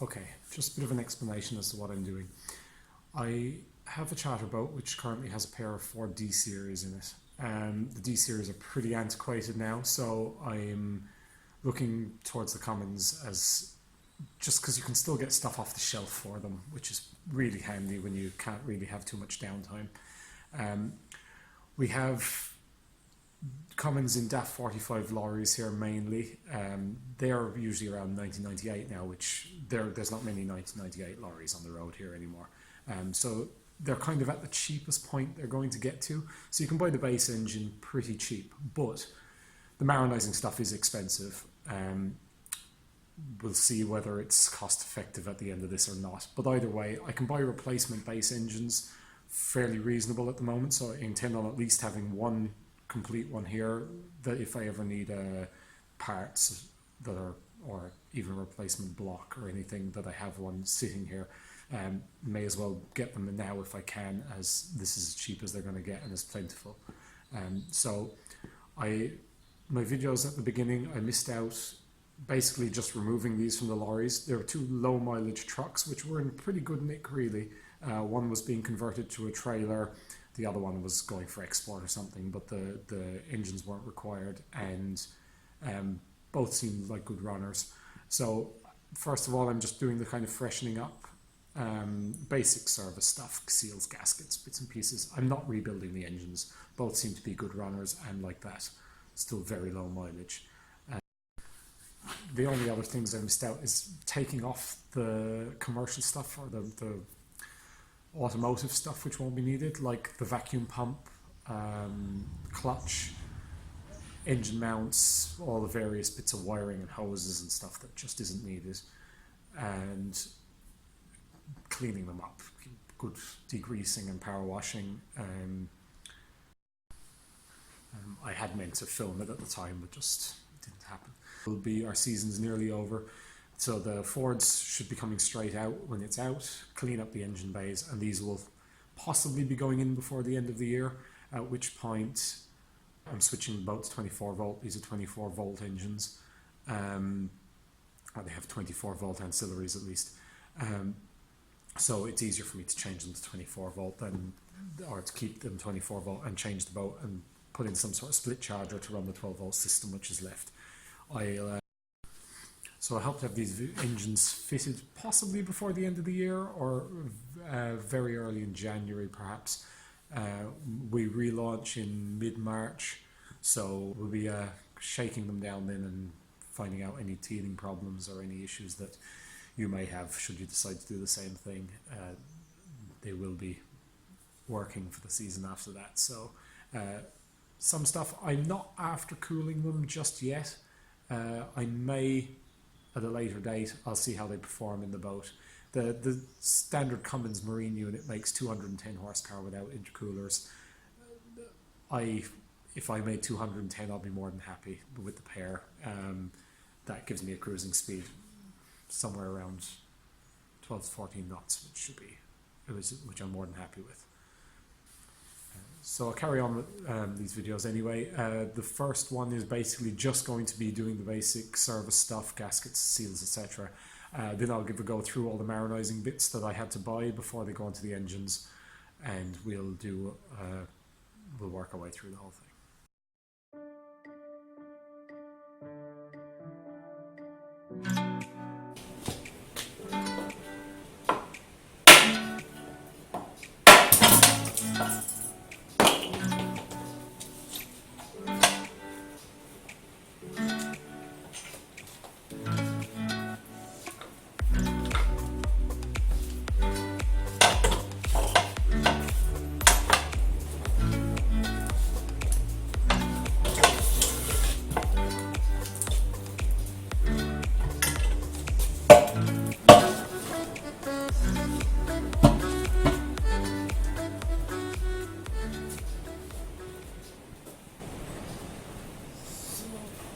Okay, just a bit of an explanation as to what I'm doing. I have a charter boat which currently has a pair of Ford D series in it. The D series are pretty antiquated now, so I'm looking towards the Cummins as just because you can still get stuff off the shelf for them, which is really handy when you can't really have too much downtime. We have Cummins in DAF 45 lorries here mainly. They're usually around 1998 now, which there's not many 1998 lorries on the road here anymore. So they're kind of at the cheapest point they're going to get to. So you can buy the base engine pretty cheap, but the Marinising stuff is expensive. We'll see whether it's cost effective at the end of this or not. But either way, I can buy replacement base engines fairly reasonable at the moment. So I intend on at least having one complete one here that if I ever need parts that are, or even replacement block or anything, that I have one sitting here. May as well get them now if I can, as this is as cheap as they're going to get and is plentiful. So my videos at the beginning, I missed out basically just removing these from the lorries. There were two low mileage trucks which were in pretty good nick really. One was being converted to a trailer, the other one was going for export or something, but the engines weren't required, and both seemed like good runners. So first of all, I'm just doing the kind of freshening up, basic service stuff, seals, gaskets, bits and pieces. I'm not rebuilding the engines. Both seem to be good runners and like that, still very low mileage. The only other things I missed out is taking off the commercial stuff or the automotive stuff which won't be needed, like the vacuum pump, clutch, engine mounts, all the various bits of wiring and hoses and stuff that just isn't needed, and cleaning them up, good degreasing and power washing. I had meant to film it at the time, but just didn't happen. Our season's nearly over, so the Fords should be coming straight out when it's out, clean up the engine bays, and these will possibly be going in before the end of the year, at which point I'm switching the boat to 24 volt. These are 24 volt engines, or they have 24 volt ancillaries at least, so it's easier for me to change them to 24 volt than, or to keep them 24 volt and change the boat and put in some sort of split charger to run the 12 volt system which is left. So I hope to have these engines fitted possibly before the end of the year, or very early in January perhaps. We relaunch in mid-March, so we'll be shaking them down then and finding out any teething problems or any issues that you may have should you decide to do the same thing. They will be working for the season after that. So some stuff I'm not after cooling them just yet. I may at a later date. I'll see how they perform in the boat. The standard Cummins marine unit makes 210 horsepower without intercoolers. If I made 210, I'll be more than happy with the pair. That gives me a cruising speed somewhere around 12 to 14 knots, which I'm more than happy with. So I'll carry on with these videos anyway. The first one is basically just going to be doing the basic service stuff, gaskets, seals, etc. Then I'll give a go through all the Marinising bits that I had to buy before they go into the engines, and we'll work our way through the whole thing.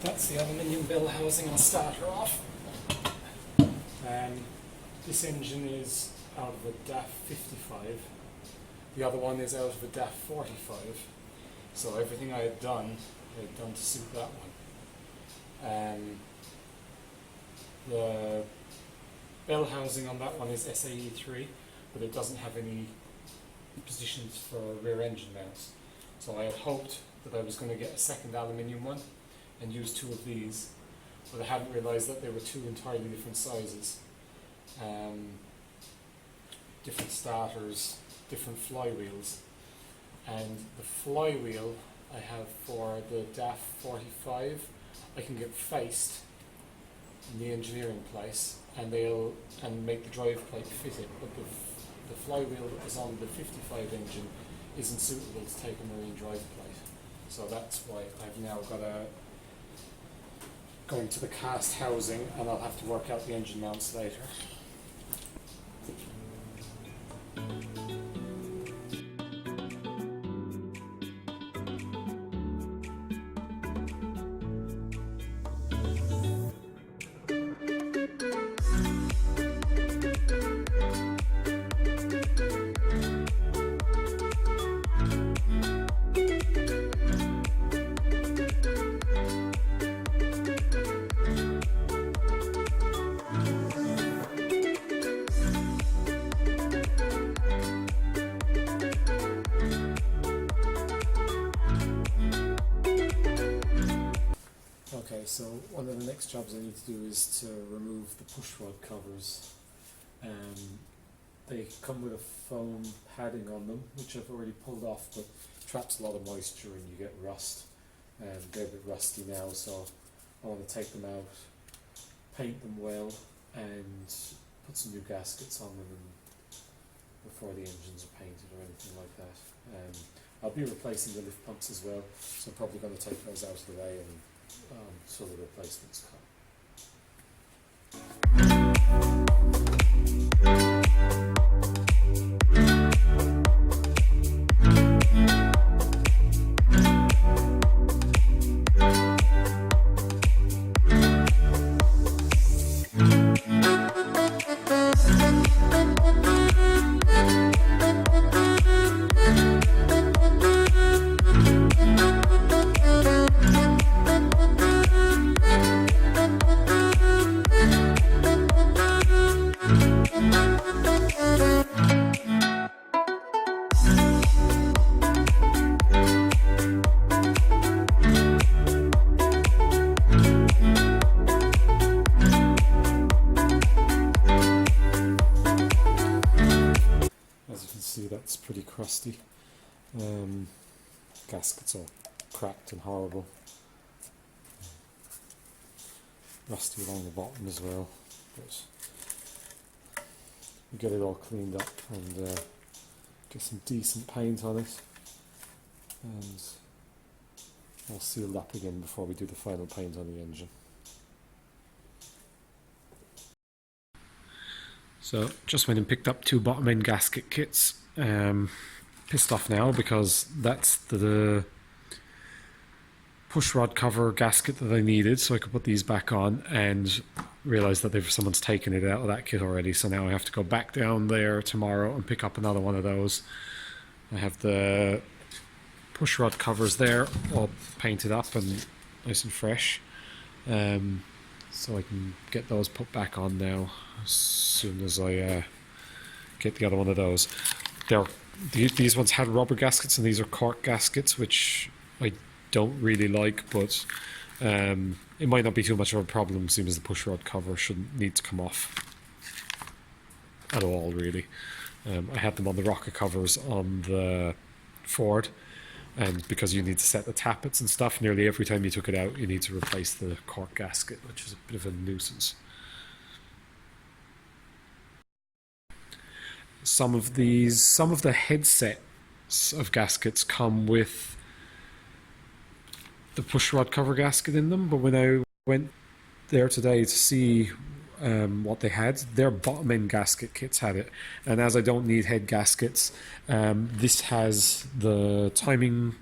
That's the aluminium bill housing on the starter off. This engine is out of a DAF 55. The other one is out of a DAF 45. So everything I had done to suit that one. The bell housing on that one is SAE3, but it doesn't have any positions for rear engine mounts. So I had hoped that I was going to get a second aluminium one and use two of these, but I hadn't realised that they were two entirely different sizes. Different starters, different flywheels, and the flywheel I have for the DAF 45 I can get faced in the engineering place and make the drive plate fit it, but the flywheel that is on the 55 engine isn't suitable to take a marine drive plate, so that's why I've now got to go into the cast housing, and I'll have to work out the engine mounts later. Okay, so one of the next jobs I need to do is to remove the pushrod covers. They come with a foam padding on them, which I've already pulled off, but traps a lot of moisture and you get rust. They're a bit rusty now, so I want to take them out, paint them well, and put some new gaskets on them before the engines are painted or anything like that. I'll be replacing the lift pumps as well, so I'm probably going to take those out of the way and so the replacements come. That's pretty crusty. Gaskets are cracked and horrible. Rusty along the bottom as well. But we get it all cleaned up and get some decent paint on it, and all sealed up again before we do the final paint on the engine. So just went and picked up two bottom end gasket kits. Pissed off now because that's the pushrod cover gasket that I needed, so I could put these back on, and realised that someone's taken it out of that kit already, so now I have to go back down there tomorrow and pick up another one of those. I have the pushrod covers there all painted up and nice and fresh, so I can get those put back on now as soon as I get the other one of those. These ones had rubber gaskets and these are cork gaskets, which I don't really like, but it might not be too much of a problem, seeing as the pushrod cover shouldn't need to come off at all, really. I had them on the rocker covers on the Ford, and because you need to set the tappets and stuff, nearly every time you took it out you need to replace the cork gasket, which is a bit of a nuisance. Some of the headsets of gaskets come with the pushrod cover gasket in them, but when I went there today to see what they had, their bottom end gasket kits had it, and as I don't need head gaskets, this has the timing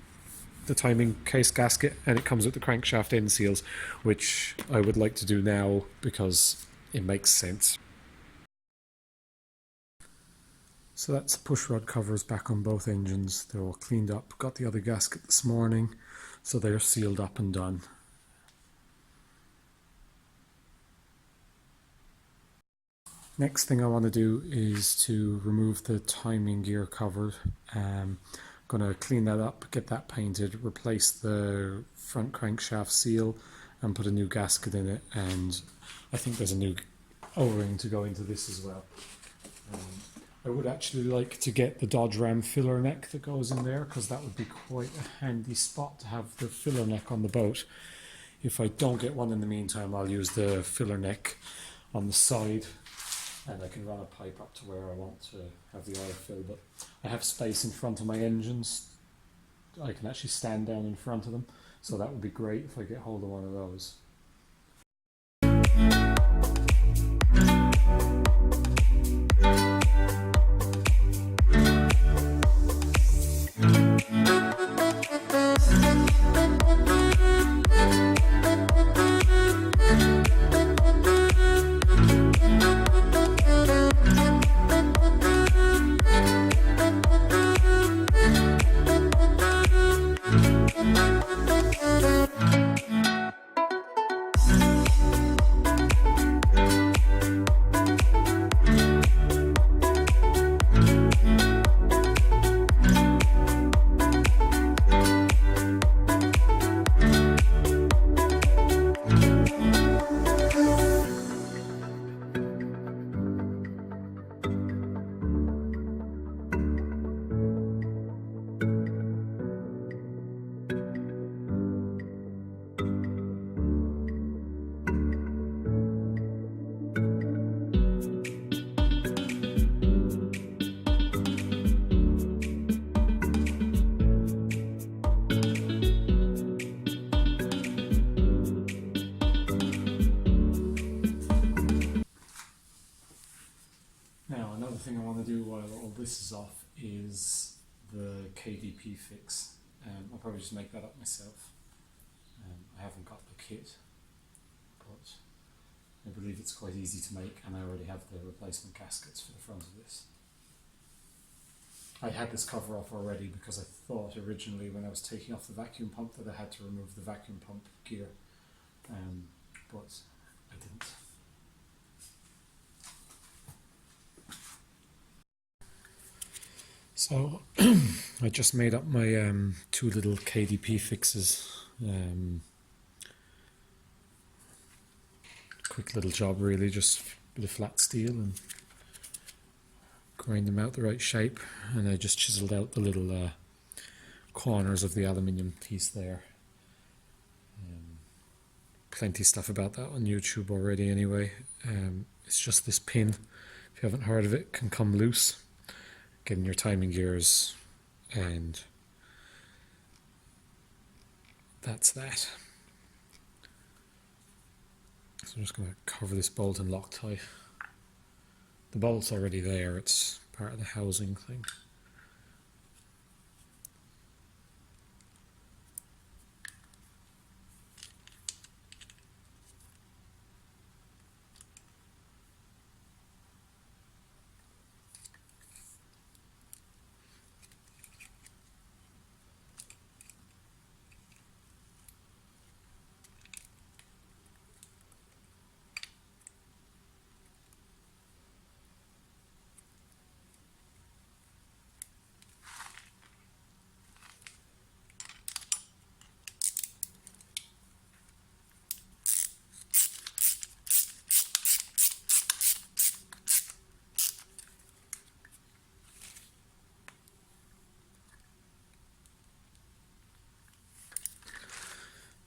case gasket, and it comes with the crankshaft end seals, which I would like to do now because it makes sense. So that's the pushrod covers back on both engines. They're all cleaned up. Got the other gasket this morning, so they're sealed up and done. Next thing I want to do is to remove the timing gear cover. Going to clean that up, get that painted, replace the front crankshaft seal and put a new gasket in it, and I think there's a new O-ring to go into this as well. I would actually like to get the Dodge Ram filler neck that goes in there, because that would be quite a handy spot to have the filler neck on the boat. If I don't get one in the meantime, I'll use the filler neck on the side, and I can run a pipe up to where I want to have the oil fill. But I have space in front of my engines. I can actually stand down in front of them, so that would be great if I get hold of one of those. Thing I want to do while all this is off is the KDP fix. I'll probably just make that up myself. I haven't got the kit, but I believe it's quite easy to make, and I already have the replacement gaskets for the front of this. I had this cover off already because I thought originally when I was taking off the vacuum pump that I had to remove the vacuum pump gear, but I didn't. So I just made up my two little KDP fixes. Quick little job really, just a bit of flat steel and grind them out the right shape, and I just chiseled out the little corners of the aluminium piece there. Plenty of stuff about that on YouTube already anyway. It's just this pin, if you haven't heard of it, can come loose. Get in your timing gears, and that's that. So I'm just going to cover this bolt in Loctite. The bolt's already there, it's part of the housing thing.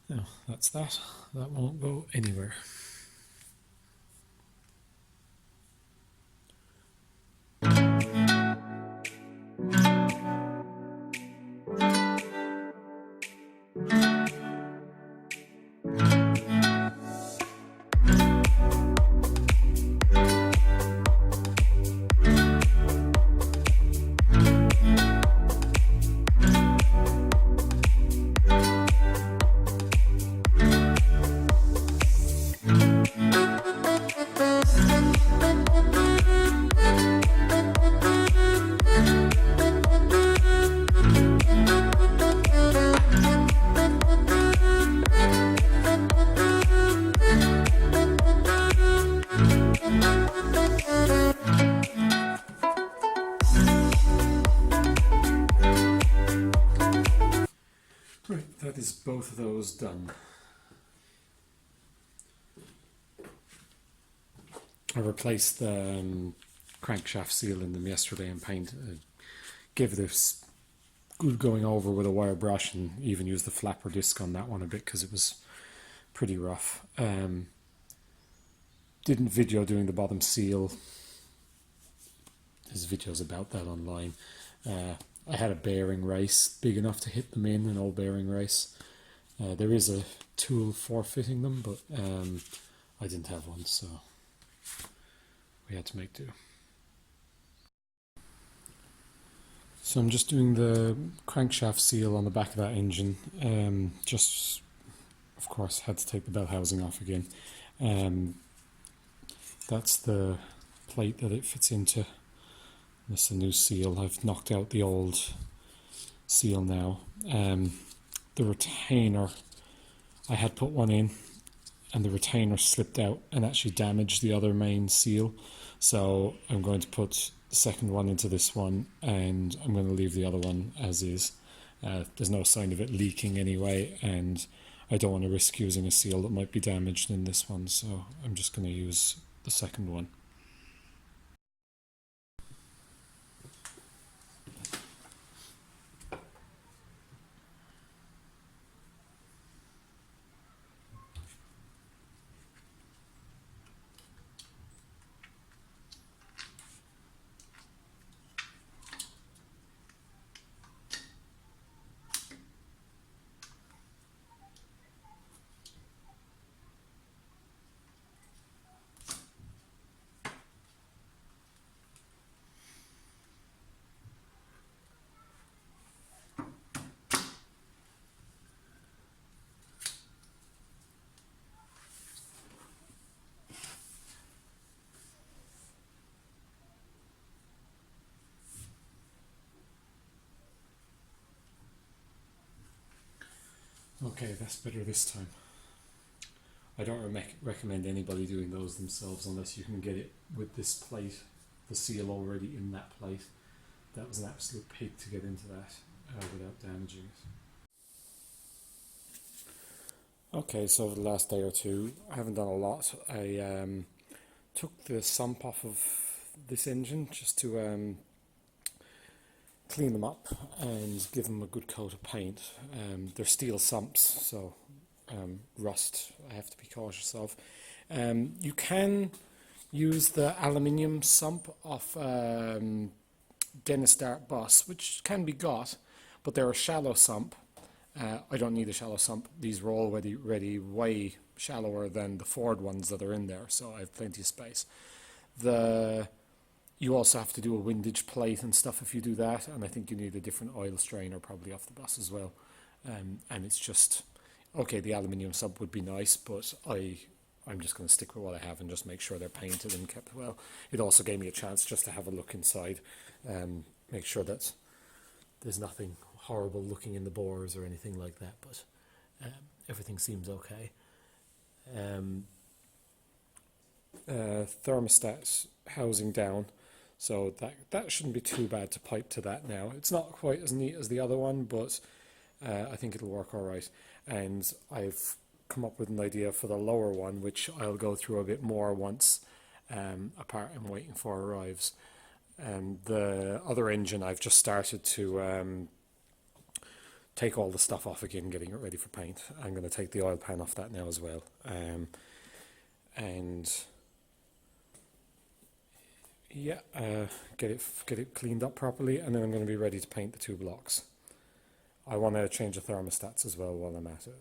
Now that's that. That won't go anywhere. is both of those done. I replaced the crankshaft seal in them yesterday in paint. I gave it a good going over with a wire brush, and even used the flapper disc on that one a bit because it was pretty rough. Didn't video doing the bottom seal. There's videos about that online. I had a bearing race big enough to hit them in, an old bearing race. There is a tool for fitting them, but I didn't have one, so we had to make do. So I'm just doing the crankshaft seal on the back of that engine. Just, of course, had to take the bell housing off again. That's the plate that it fits into. This is a new seal. I've knocked out the old seal now. The retainer, I had put one in, and the retainer slipped out and actually damaged the other main seal. So I'm going to put the second one into this one, and I'm going to leave the other one as is. There's no sign of it leaking anyway, and I don't want to risk using a seal that might be damaged in this one, so I'm just going to use the second one. Okay, that's better this time. I don't recommend anybody doing those themselves unless you can get it with this plate, the seal already in that plate. That was an absolute pig to get into that without damaging it. Okay, so over the last day or two, I haven't done a lot. I took the sump off of this engine just to clean them up and give them a good coat of paint. They're steel sumps, so rust I have to be cautious of. You can use the aluminium sump off Dennis Dart bus, which can be got, but they're a shallow sump. I don't need a shallow sump. These were already way shallower than the Ford ones that are in there, so I have plenty of space. You also have to do a windage plate and stuff if you do that, and I think you need a different oil strainer probably off the bus as well. And it's just, okay, the aluminium sump would be nice, but I'm just going to stick with what I have and just make sure they're painted and kept well. It also gave me a chance just to have a look inside, make sure that there's nothing horrible looking in the bores or anything like that, but everything seems okay. Thermostat housing down, so that shouldn't be too bad to pipe to that now. It's not quite as neat as the other one, but I think it'll work all right. And I've come up with an idea for the lower one, which I'll go through a bit more once a part I'm waiting for arrives. And the other engine, I've just started to take all the stuff off again, getting it ready for paint. I'm going to take the oil pan off that now as well. And yeah, get it cleaned up properly, and then I'm going to be ready to paint the two blocks. I want to change the thermostats as well while I'm at it.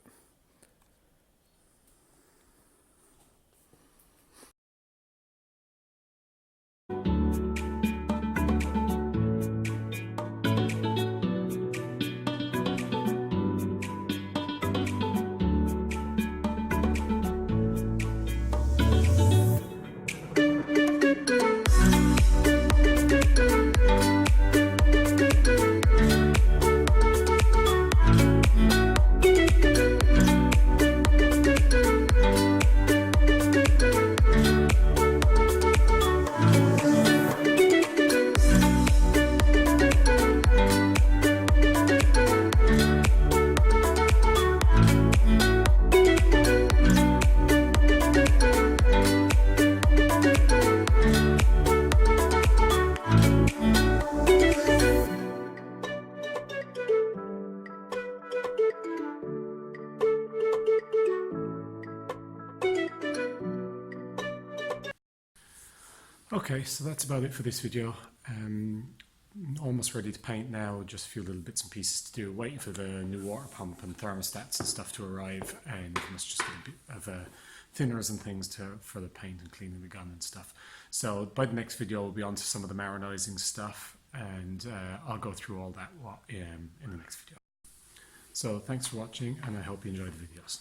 Okay, so that's about it for this video. Almost ready to paint now, just a few little bits and pieces to do, waiting for the new water pump and thermostats and stuff to arrive, and must just get a bit of thinners and things for the paint and cleaning the gun and stuff. So by the next video we'll be on to some of the marinising stuff, and I'll go through all that in the next video. So thanks for watching, and I hope you enjoyed the videos.